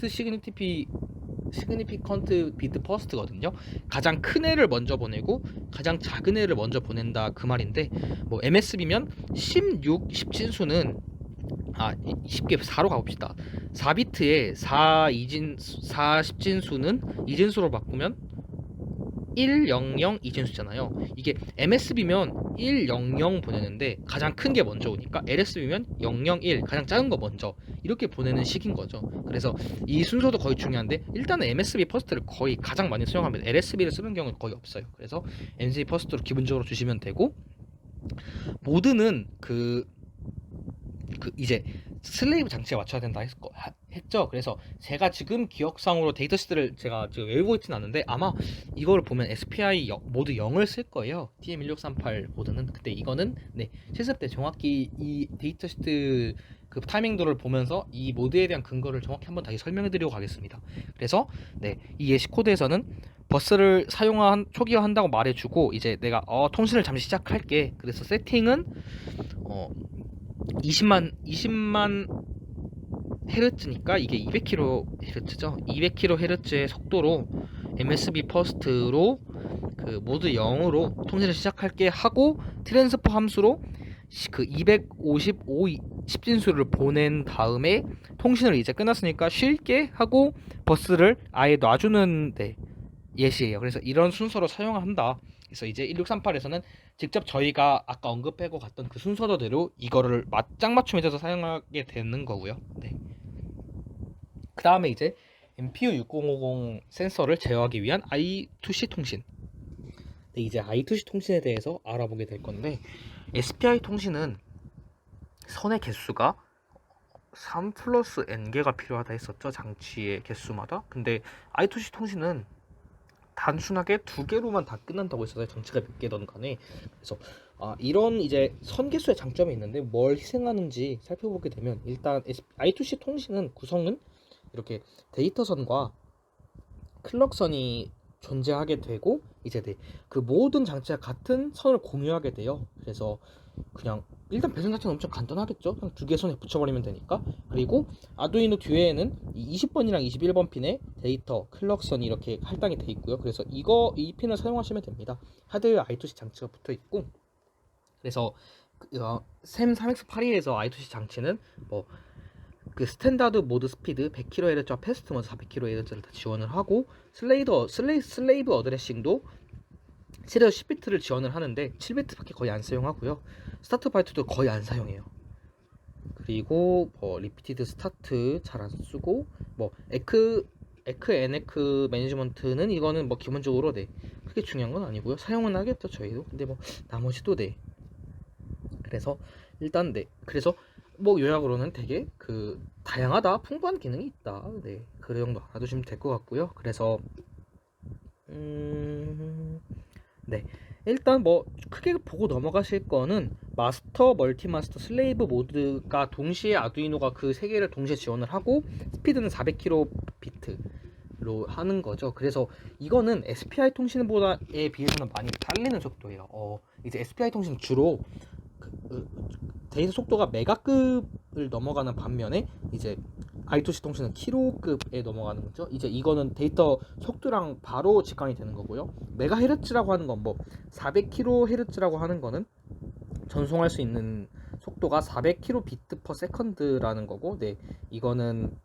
Significant Bit First거든요. 가장 큰 애를 먼저 보내고 가장 작은 애를 먼저 보낸다 그 말인데 뭐 MSB면 16 10진수는 쉽게 4로 가봅시다. 4비트에 4 10진수는 2진수로 바꾸면 100 이진수잖아요. 이게 MSB면 100 보내는데 가장 큰 게 먼저 오니까 LSB면 001 가장 작은 거 먼저 이렇게 보내는 식인 거죠. 그래서 이 순서도 거의 중요한데 일단은 MSB 퍼스트를 거의 가장 많이 사용하면 LSB를 쓰는 경우는 거의 없어요. 그래서 MSB 퍼스트로 기본적으로 주시면 되고 모드는 이제 슬레이브 장치에 맞춰야 된다 했죠. 그래서 제가 지금 기억상으로 데이터시트를 제가 지금 외우고 있지는 않는데 아마 이거를 보면 SPI 모드 0을 쓸 거예요. TM1638 모드는. 근데 이거는 네, 실습 때 정확히 이 데이터시트 그 타이밍도를 보면서 이 모드에 대한 근거를 정확히 한번 다시 설명해 드리고 가겠습니다. 그래서 네, 이 예시 코드에서는 버스를 초기화한다고 말해주고 이제 내가 통신을 잠시 시작할게. 그래서 세팅은 20만 헤르츠니까 이게 200kHz죠. 200kHz의 속도로 MSB 퍼스트로 그 모드 0으로 통신을 시작할게 하고 트랜스퍼 함수로 그 255 10진수를 보낸 다음에 통신을 이제 끝났으니까 쉴게 하고 버스를 아예 놔주는 예시예요. 그래서 이런 순서로 사용을 한다. 그래서 이제 1638에서는 직접 저희가 아까 언급하고 갔던 그 순서대로 이거를 짝맞춤해서 사용하게 되는 거고요. 네. 그 다음에 이제 MPU 6050 센서를 제어하기 위한 I2C 통신. 네, 이제 I2C 통신에 대해서 알아보게 될 건데 SPI 통신은 선의 개수가 3 플러스 N개가 필요하다 했었죠. 장치의 개수마다. 근데 I2C 통신은 단순하게 2개로만 다 끝난다고 했어요. 장치가 몇 개든 간에. 그래서 이런 이제 선개수의 장점이 있는데 뭘 희생하는지 살펴보게 되면 일단 I2C 통신은 구성은 이렇게 데이터선과 클럭선이 존재하게 되고 이제 그 모든 장치가 같은 선을 공유하게 돼요. 그래서 그냥 일단 배선 자체는 엄청 간단하겠죠. 그냥 2개 선에 붙여버리면 되니까. 그리고 아두이노 뒤에는 이 20번이랑 21번 핀에 데이터, 클럭선이 이렇게 할당이 돼 있고요. 그래서 이 핀을 사용하시면 됩니다. 하드웨어 I2C 장치가 붙어 있고, 그래서 샘 3X82에서 I2C 장치는 뭐 그 스탠다드 모드 스피드 100kHz와 패스트 모드 400kHz를 다 지원을 하고 슬레이브 어드레싱도 최대 10비트를 지원을 하는데 7비트밖에 거의 안 사용하고요. 스타트 바이트도 거의 안 사용해요. 그리고 뭐 리피티드 스타트 잘 안 쓰고 뭐 에크 매니지먼트는 이거는 뭐 기본적으로 크게 중요한 건 아니고요. 사용은 하겠죠 저희도. 근데 뭐 나머지도 그래서 일단 그래서 뭐 요약으로는 되게 그 다양하다, 풍부한 기능이 있다. 그 정도 알아두시면 될 것 같고요. 그래서 일단 뭐 크게 보고 넘어가실 거는 마스터, 멀티마스터, 슬레이브 모드가 동시에 아두이노가 그 세 개를 동시에 지원을 하고 스피드는 400kb로 하는 거죠. 그래서 이거는 SPI 통신보다에 비해서는 많이 딸리는 속도예요. 이제 SPI 통신은 주로 데이터 속도가 메가급을 넘어가는 반면에 이제 I2C 통신은 키로급에 넘어가는 거죠. 이제 이거는 데이터 속도랑 바로 직관이 되는 거고요. 메가헤르츠라고 하는 건 뭐 400kHz라고 하는 거는 전송할 수 있는 속도가 400kbps/s라는 거고, 이거는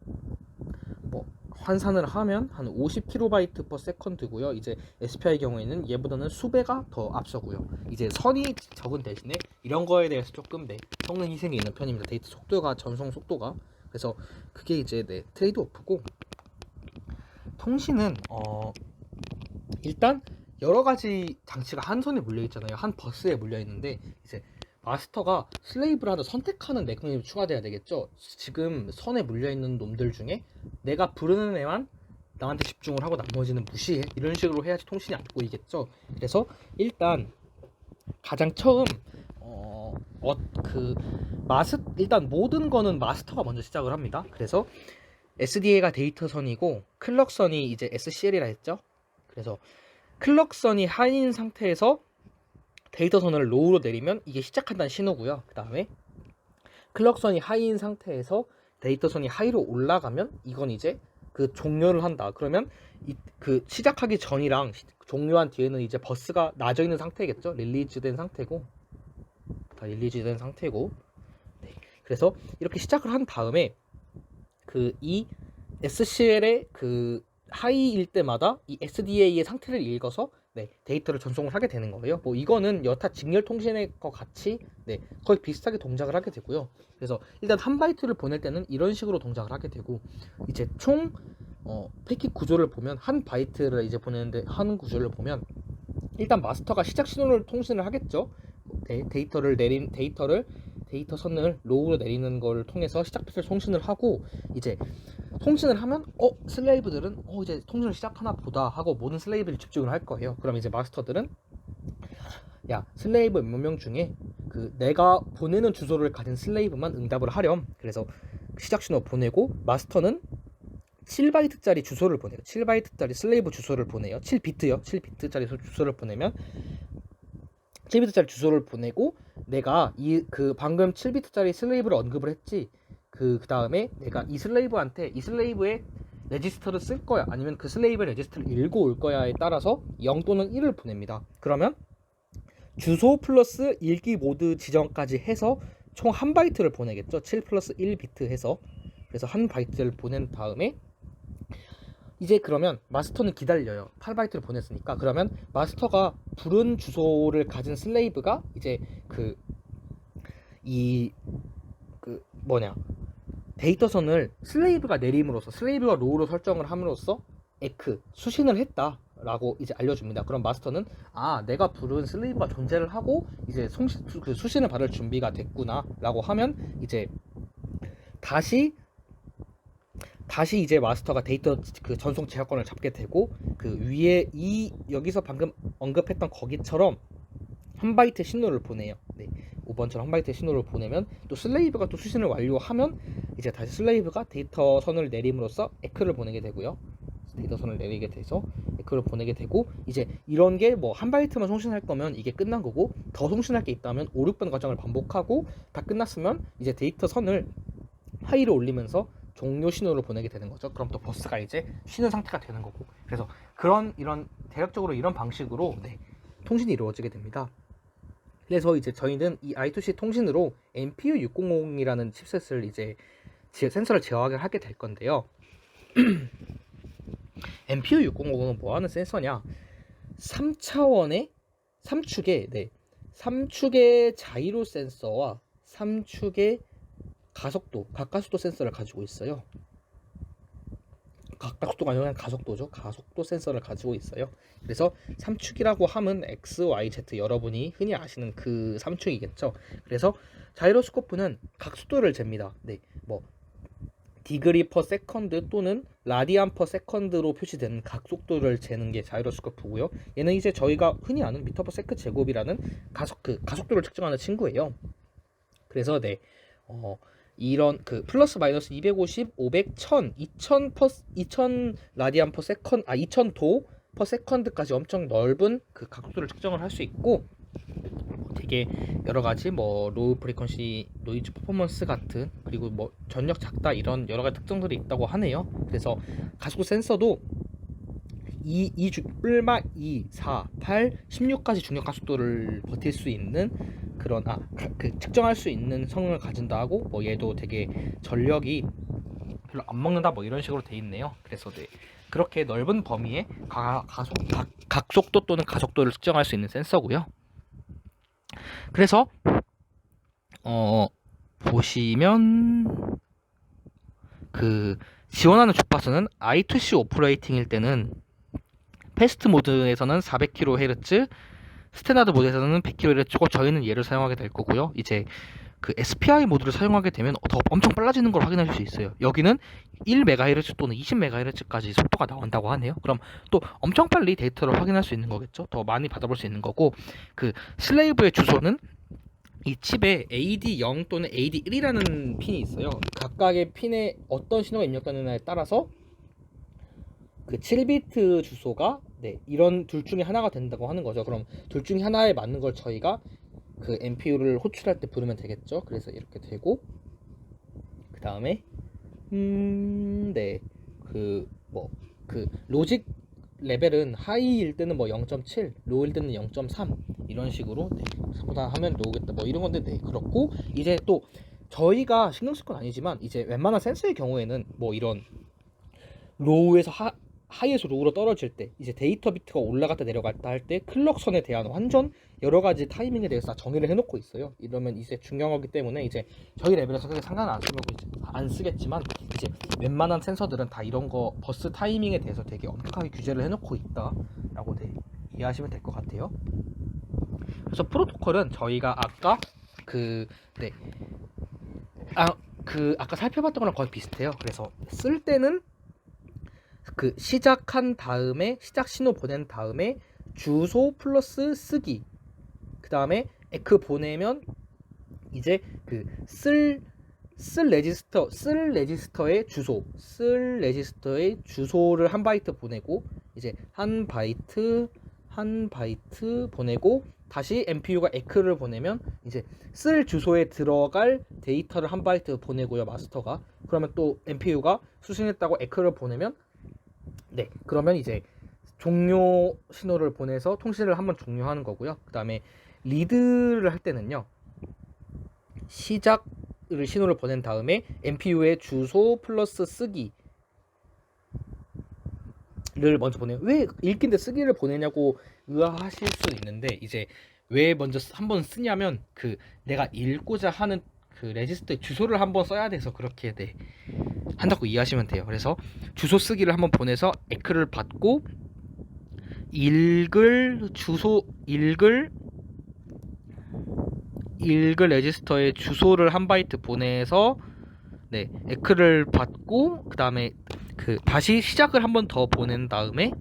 뭐 환산을 하면 한 50kB/s고요. 이제 SPI 경우에는 얘보다는 수배가 더 앞서고요. 이제 선이 적은 대신에 이런 거에 대해서 조금 성능 희생이 있는 편입니다. 데이터 속도가 전송 속도가. 그래서 그게 이제 트레이드 오프고, 통신은 일단 여러 가지 장치가 한 선에 물려 있잖아요. 한 버스에 물려 있는데 이제 마스터가 슬레이브를 하나 선택하는 메커니즘이 추가돼야 되겠죠. 지금 선에 물려 있는 놈들 중에 내가 부르는 애만 나한테 집중을 하고 나머지는 무시해. 이런 식으로 해야지 통신이 안 꼬이겠죠. 그래서 일단 가장 처음 일단 모든 거는 마스터가 먼저 시작을 합니다. 그래서 SDA가 데이터선이고 클럭선이 이제 SCL이라 했죠. 그래서 클럭선이 하이인 상태에서 데이터선을 로우로 내리면 이게 시작한다는 신호고요. 그 다음에 클럭선이 하이인 상태에서 데이터선이 하이로 올라가면 이건 이제 그 종료를 한다. 그러면 그 시작하기 전이랑 종료한 뒤에는 이제 버스가 낮아 있는 상태겠죠. 릴리즈된 상태고, 그래서 이렇게 시작을 한 다음에 이 SCL의 그 하이일 때마다 이 SDA의 상태를 읽어서 데이터를 전송을 하게 되는 거예요. 뭐 이거는 여타 직렬 통신의 것 같이 거의 비슷하게 동작을 하게 되고요. 그래서 일단 한 바이트를 보낼 때는 이런 식으로 동작을 하게 되고, 이제 총 패킷 구조를 보면 한 바이트를 이제 보내는데 하는 구조를 보면 일단 마스터가 시작 신호를 통신을 하겠죠. 데이터를 데이터 선을 로우로 내리는 걸 통해서 시작 비트를 송신을 하고, 이제 송신을 하면 슬레이브들은 이제 통신을 시작하나 보다 하고 모든 슬레이브를 집중을 할 거예요. 그럼 이제 마스터들은 야, 슬레이브 몇 명 중에 그 내가 보내는 주소를 가진 슬레이브만 응답을 하렴. 그래서 시작 신호 보내고, 마스터는 7바이트짜리 주소를 보내요. 7바이트짜리 슬레이브 주소를 보내요. 7비트요. 7비트짜리 주소를 보내면 7비트짜리 주소를 보내고, 내가 그 방금 7비트짜리 슬레이브를 언급을 했지. 그 다음에 내가 이 슬레이브한테 이 슬레이브의 레지스터를 쓸 거야, 아니면 그 슬레이브의 레지스터를 읽고 올 거야에 따라서 0 또는 1을 보냅니다. 그러면 주소 플러스 읽기 모드 지정까지 해서 총 1바이트를 보내겠죠. 7 플러스 1비트 해서. 그래서 1바이트를 보낸 다음에 이제 그러면 마스터는 기다려요. 8바이트를 보냈으니까. 그러면 마스터가 부른 주소를 가진 슬레이브가 이제 데이터선을 슬레이브가 내림으로써, 슬레이브가 로우로 설정을 함으로써 에크 수신을 했다라고 이제 알려줍니다. 그럼 마스터는 내가 부른 슬레이브가 존재를 하고 이제 수신을 받을 준비가 됐구나라고 하면 이제 다시 이제 마스터가 데이터 그 전송 제어권을 잡게 되고, 그 위에 여기서 방금 언급했던 거기처럼 1바이트 신호를 보내요. 네, 5번처럼 1바이트 신호를 보내면 또 슬레이브가 또 수신을 완료하면 이제 다시 슬레이브가 데이터 선을 내림으로써 에크를 보내게 되고요. 데이터 선을 내리게 돼서 에크를 보내게 되고, 이제 이런 게 뭐 1바이트만 송신할 거면 이게 끝난 거고, 더 송신할 게 있다면 5, 6번 과정을 반복하고 다 끝났으면 이제 데이터 선을 하이로 올리면서 종료 신호를 보내게 되는 거죠. 그럼 또 버스가 이제 쉬는 상태가 되는 거고. 그래서 이런 대략적으로 이런 방식으로 통신이 이루어지게 됩니다. 그래서 이제 저희는 이 I2C 통신으로 MPU 600이라는 칩셋을 이제 센서를 제어하게 하게 될 건데요. MPU 600은 뭐 하는 센서냐? 3차원의 3축의 자이로 센서와 3축의 가속도 센서를 가지고 있어요. 가속도가 아니라 가속도죠. 가속도 센서를 가지고 있어요. 그래서 3축이라고 하면 X, Y, Z, 여러분이 흔히 아시는 그 3축이겠죠. 그래서 자이로스코프는 각속도를 잽니다. 뭐 디그리 퍼 세컨드 또는 라디안 퍼 세컨드로 표시되는 각속도를 재는 게 자이로스코프고요. 얘는 이제 저희가 흔히 아는 미터 퍼 세컨드 제곱이라는 가속도를 측정하는 친구예요. 그래서 이런 플러스 마이너스 250, 500, 1000, 2000 라디안 퍼 세컨드, 2000도 퍼 세컨드까지 엄청 넓은 그 각도를 측정을 할 수 있고, 되게 여러 가지 뭐 로우 프리퀀시, 노이즈 퍼포먼스 같은, 그리고 뭐 전력 작다, 이런 여러 가지 특성들이 있다고 하네요. 그래서 가속도 센서도 1, 4, 8, 16까지 중력 가속도를 버틸 수 있는 그런 측정할 수 있는 성능을 가진다 하고, 뭐 얘도 되게 전력이 별로 안 먹는다 뭐 이런 식으로 돼 있네요. 그래서 그렇게 넓은 범위의 각속도 또는 가속도를 측정할 수 있는 센서고요. 그래서 보시면 지원하는 주파수는 I2C 오퍼레이팅일 때는 패스트 모드에서는 400kHz, 스탠다드 모드에서는 100kHz고, 저희는 얘를 사용하게 될 거고요. 이제 SPI 모드를 사용하게 되면 더 엄청 빨라지는 걸 확인할 수 있어요. 여기는 1MHz 또는 20MHz까지 속도가 나온다고 하네요. 그럼 또 엄청 빨리 데이터를 확인할 수 있는 거겠죠. 더 많이 받아볼 수 있는 거고, 슬레이브의 주소는 이 칩에 AD0 또는 AD1이라는 핀이 있어요. 각각의 핀에 어떤 신호가 입력되느냐에 따라서 7비트 주소가 이런 둘 중에 하나가 된다고 하는 거죠. 그럼 둘 중에 하나에 맞는 걸 저희가 MPU를 호출할 때 부르면 되겠죠. 그래서 이렇게 되고, 그 다음에 로직 레벨은 하이일 때는 뭐 0.7, 로우일 때는 0.3 이런 식으로 3보다 하면 로우겠다 뭐 이런 건데, 그렇고 이제 또 저희가 신경 쓸 건 아니지만 이제 웬만한 센서의 경우에는 뭐 이런 로우에서 하이에서 로우로 떨어질 때, 이제 데이터 비트가 올라갔다 내려갔다 할 때 클럭선에 대한 완전 여러 가지 타이밍에 대해서 다 정의를 해놓고 있어요. 이러면 이제 중요하기 때문에 이제 저희 레벨에서 크게 상관은 안 쓰겠지만, 이제 웬만한 센서들은 다 이런 거 버스 타이밍에 대해서 되게 엄격하게 규제를 해놓고 있다라고 이해하시면 될 것 같아요. 그래서 프로토콜은 저희가 아까 네. 아까 살펴봤던 거랑 거의 비슷해요. 그래서 쓸 때는 그 시작한 다음에 시작 신호 보낸 다음에 주소 플러스 쓰기, 그 다음에 에크 보내면 이제 그 쓸 레지스터의 주소를 한 바이트 보내고, 이제 한 바이트 보내고 다시 MPU가 에크를 보내면 이제 쓸 주소에 들어갈 데이터를 한 바이트 보내고요, 마스터가. 그러면 또 MPU가 수신했다고 에크를 보내면, 네, 그러면 이제 종료 신호를 보내서 통신을 한번 종료하는 거고요. 그 다음에 리드를 할 때는요, 시작을 신호를 보낸 다음에 MPU의 주소 플러스 쓰기를 먼저 보내요. 왜 읽기인데 쓰기를 보내냐고 의아하실 수 있는데, 이제 왜 먼저 한번 쓰냐면 그 내가 읽고자 하는 그 레지스터의 주소를 한번 써야 돼서 그렇게 한다고 이해하시면 돼요. 그래서 주소 쓰기를 한번 보내서 에크를 받고 읽을 레지스터의 주소를 한 바이트 보내서 에크를 받고, 그 다음에 다시 시작을 한번 더 보낸 다음에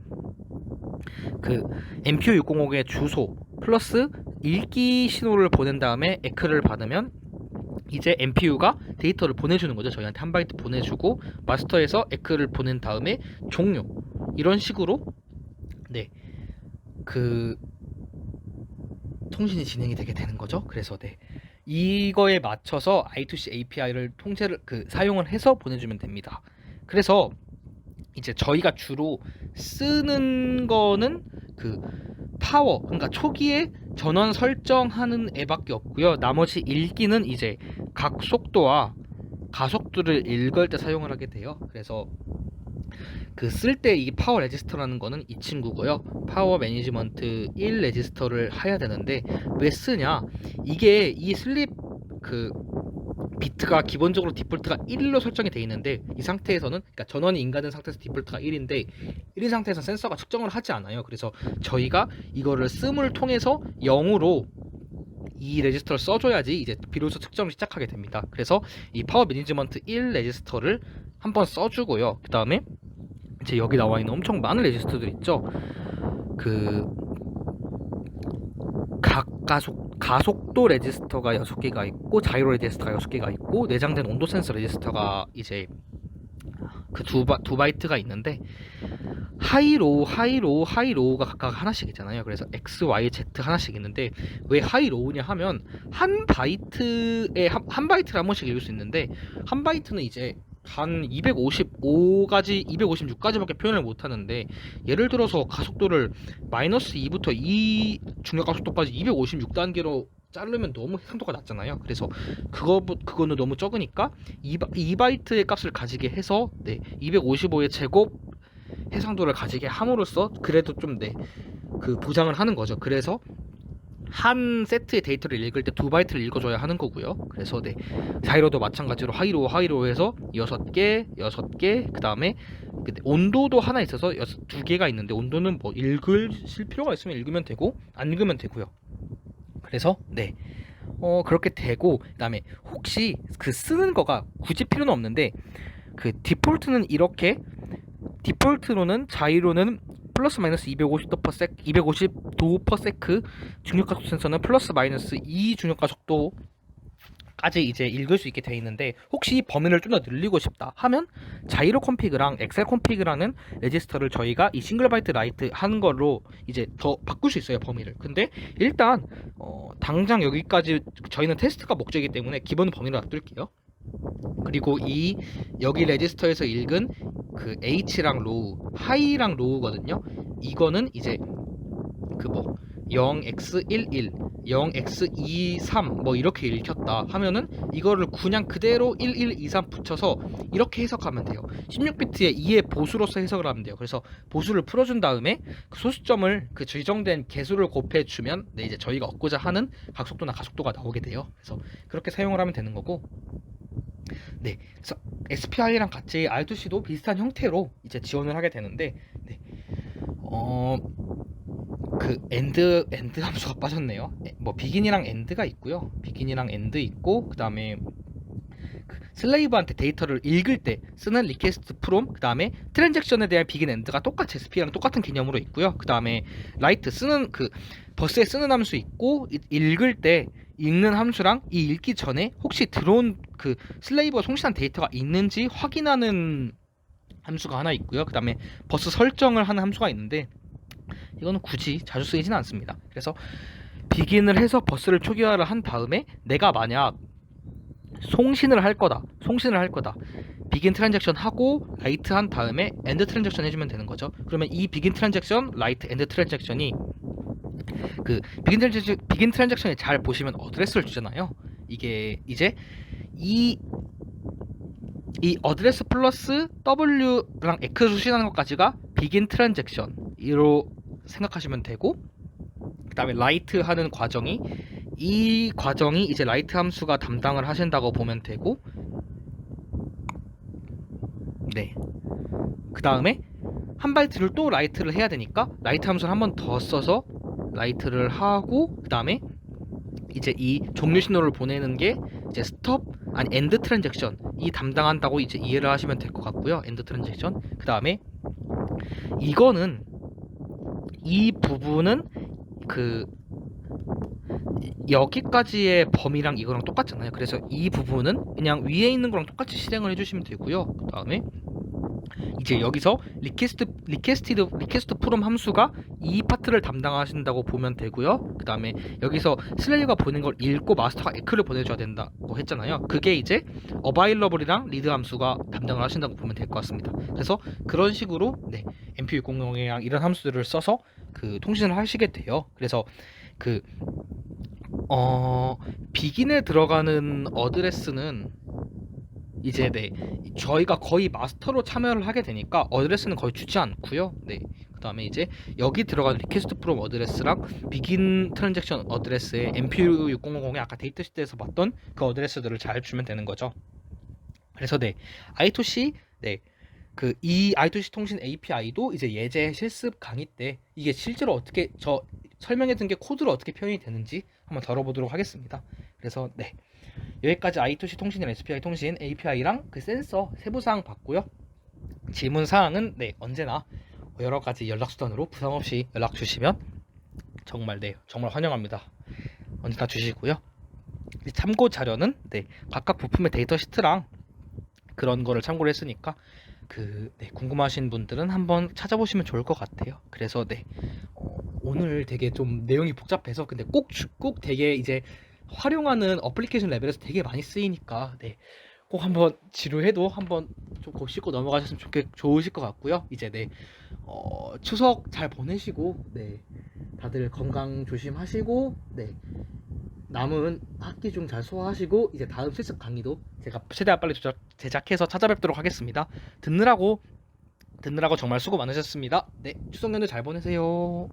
그 MPU 605의 주소 플러스 읽기 신호를 보낸 다음에 에크를 받으면 이제 MPU가 데이터를 보내주는 거죠. 저희한테 한 바이트 보내주고 마스터에서 에크를 보낸 다음에 종료, 이런 식으로 그 통신이 진행이 되게 되는 거죠. 그래서 이거에 맞춰서 I2C API를 사용을 해서 보내주면 됩니다. 그래서 이제 저희가 주로 쓰는 거는 그 파워, 그러니까 초기에 전원 설정하는 애밖에 없고요. 나머지 읽기는 이제 각 속도와 가속도를 읽을 때 사용을 하게 돼요. 그래서 쓸 때 이 파워 레지스터라는 거는 이 친구고요. 파워 매니지먼트 1 레지스터를 해야 되는데, 왜 쓰냐? 이게 이 슬립 비트가 기본적으로 디폴트가 1로 설정이 되어 있는데, 이 상태에서는, 그러니까 전원이 인가된 상태에서 디폴트가 1인데 1인 상태에서 센서가 측정을 하지 않아요. 그래서 저희가 이거를 씀을 통해서 0으로 이 레지스터를 써줘야지 이제 비로소 측정을 시작하게 됩니다. 그래서 이 파워 매니지먼트 1 레지스터를 한번 써주고요. 그 다음에 이제 여기 나와 있는 엄청 많은 레지스터들 있죠. 가속도 레지스터가 6개가 있고, 자이로 레지스터가 6개가 있고, 내장된 온도 센서 레지스터가 이제 그 두 바이트가 있는데, 하이로우가 각각 하나씩 있잖아요. 그래서 X, Y, Z 하나씩 있는데, 왜 하이로우냐 하면 한 바이트에 한 바이트를 한 번씩 읽을 수 있는데, 한 바이트는 이제 한 256까지밖에 표현을 못 하는데, 예를 들어서 가속도를 마이너스 2부터 2 중력 가속도까지 256단계로 자르면 너무 해상도가 낮잖아요. 그래서 그거는 너무 적으니까 2바이트의 값을 가지게 해서 255의 제곱 해상도를 가지게 함으로써 그래도 좀 보장을 하는 거죠. 그래서 한 세트의 데이터를 읽을 때 2바이트를 읽어줘야 하는 거고요. 그래서 자이로도 마찬가지로 하이로우에서 6개, 그 다음에 온도도 하나 있어서 2개가 있는데, 온도는 뭐 읽으실 필요가 있으면 읽으면 되고 안 읽으면 되고요. 그래서 그렇게 되고, 그 다음에 혹시 쓰는 거가 굳이 필요는 없는데, 디폴트는 이렇게, 디폴트로는 자이로는 플러스 마이너스 250도 퍼 세크, 중력가속 센서는 플러스 마이너스 2 중력가속도까지 이제 읽을 수 있게 되어 있는데, 혹시 이 범위를 좀 더 늘리고 싶다 하면 자이로 콤피그랑 엑셀 콤피그라는 레지스터를 저희가 이 싱글 바이트 라이트 하는 걸로 이제 더 바꿀 수 있어요, 범위를. 근데 일단 당장 여기까지 저희는 테스트가 목적이기 때문에 기본 범위를 놔둘게요. 그리고 여기 레지스터에서 읽은 그 H랑 로우, 하이랑 로우거든요. 이거는 이제 0x11, 0x23 뭐 이렇게 읽혔다 하면은 이거를 그냥 그대로 1123 붙여서 이렇게 해석하면 돼요. 16비트의 2의 보수로서 해석을 하면 돼요. 그래서 보수를 풀어준 다음에 그 소수점을 그 지정된 개수를 곱해주면 이제 저희가 얻고자 하는 각속도나 가속도가 나오게 돼요. 그래서 그렇게 사용을 하면 되는 거고, 그래서 SPI랑 같이 I2C도 비슷한 형태로 이제 지원을 하게 되는데, 그 엔드 함수가 빠졌네요. 뭐 비긴이랑 엔드가 있고요. 비긴이랑 엔드 있고 그다음에 슬레이브한테 데이터를 읽을 때 쓰는 리퀘스트 프롬, 그 다음에 트랜잭션에 대한 비긴 엔드가 똑같이 SP랑 똑같은 개념으로 있고요. 그 다음에 라이트 쓰는 그 버스에 쓰는 함수 있고, 읽을 때 읽는 함수랑 이 읽기 전에 혹시 들어온 그 슬레이브가 송신한 데이터가 있는지 확인하는 함수가 하나 있고요. 그 다음에 버스 설정을 하는 함수가 있는데 이거는 굳이 자주 쓰이지는 않습니다. 그래서 비긴을 해서 버스를 초기화를 한 다음에 내가 만약 송신을 할 거다. 비긴 트랜잭션 하고 라이트 한 다음에 엔드 트랜잭션 해주면 되는 거죠. 그러면 이 비긴 트랜잭션, 라이트, 엔드 트랜잭션이 그 비긴 트랜잭션이 잘 보시면 어드레스를 주잖아요. 이게 이제 이 어드레스 플러스 W랑 X 수신하는 것까지가 비긴 트랜잭션으로 생각하시면 되고, 그 다음에 라이트 하는 과정이 이 과정이 이제 라이트 함수가 담당을 하신다고 보면 되고, 네. 그 다음에 한 바이트를 또 라이트를 해야 되니까 라이트 함수를 한 번 더 써서 라이트를 하고, 그 다음에 이제 이 종료 신호를 보내는 게 이제 스톱 아니 엔드 트랜잭션 이 담당한다고 이제 이해를 하시면 될 것 같고요. 엔드 트랜잭션. 그 다음에 이거는 이 부분은 그 여기까지의 범위랑 이거랑 똑같잖아요. 그래서 이 부분은 그냥 위에 있는 거랑 똑같이 실행을 해주시면 되고요. 그 다음에 이제 여기서 리퀘스트 프롬 함수가 이 파트를 담당하신다고 보면 되고요. 그 다음에 여기서 슬레이브가 보낸 걸 읽고 마스터가 에크를 보내줘야 된다고 했잖아요. 그게 이제 어바일러블이랑 리드 함수가 담당을 하신다고 보면 될 것 같습니다. 그래서 그런 식으로 네, MPU600이랑 이런 함수들을 써서 그 통신을 하시게 돼요. 그래서 그 비긴에 들어가는 어드레스는 이제 네 저희가 거의 마스터로 참여를 하게 되니까 어드레스는 거의 주지 않고요. 네. 그다음에 이제 여기 들어가는 리퀘스트 프롬 어드레스랑 비긴 트랜잭션 어드레스의 MPU 6050의 아까 데이터 시트에서 봤던 그 어드레스들을 잘 주면 되는 거죠. 그래서 네 I2C 네 그 이 I2C 통신 API도 이제 예제 실습 강의 때 이게 실제로 어떻게 저 설명해둔 게 코드로 어떻게 표현이 되는지 한번 다뤄보도록 하겠습니다. 그래서 네 여기까지 I2C 통신이랑 SPI 통신 API랑 그 센서 세부사항 봤고요. 질문사항은 네 언제나 여러가지 연락수단으로 부담없이 연락 주시면 정말 네 정말 환영합니다. 언제나 주시고요. 참고 자료는 네 각각 부품의 데이터 시트랑 그런 거를 참고를 했으니까 그 네, 궁금하신 분들은 한번 찾아보시면 좋을 것 같아요. 그래서 네 오늘 되게 좀 내용이 복잡해서 근데 꼭 되게 이제 활용하는 어플리케이션 레벨에서 되게 많이 쓰이니까 네, 꼭 한번 지루해도 한번 좀 곱씹고 넘어가셨으면 좋으실 것 같고요. 이제 네 추석 잘 보내시고 네 다들 건강 조심하시고 네 남은 학기 중 잘 소화하시고 이제 다음 실습 강의도 제가 최대한 빨리 제작해서 찾아뵙도록 하겠습니다. 듣느라고 정말 수고 많으셨습니다. 네 추석 연휴 잘 보내세요.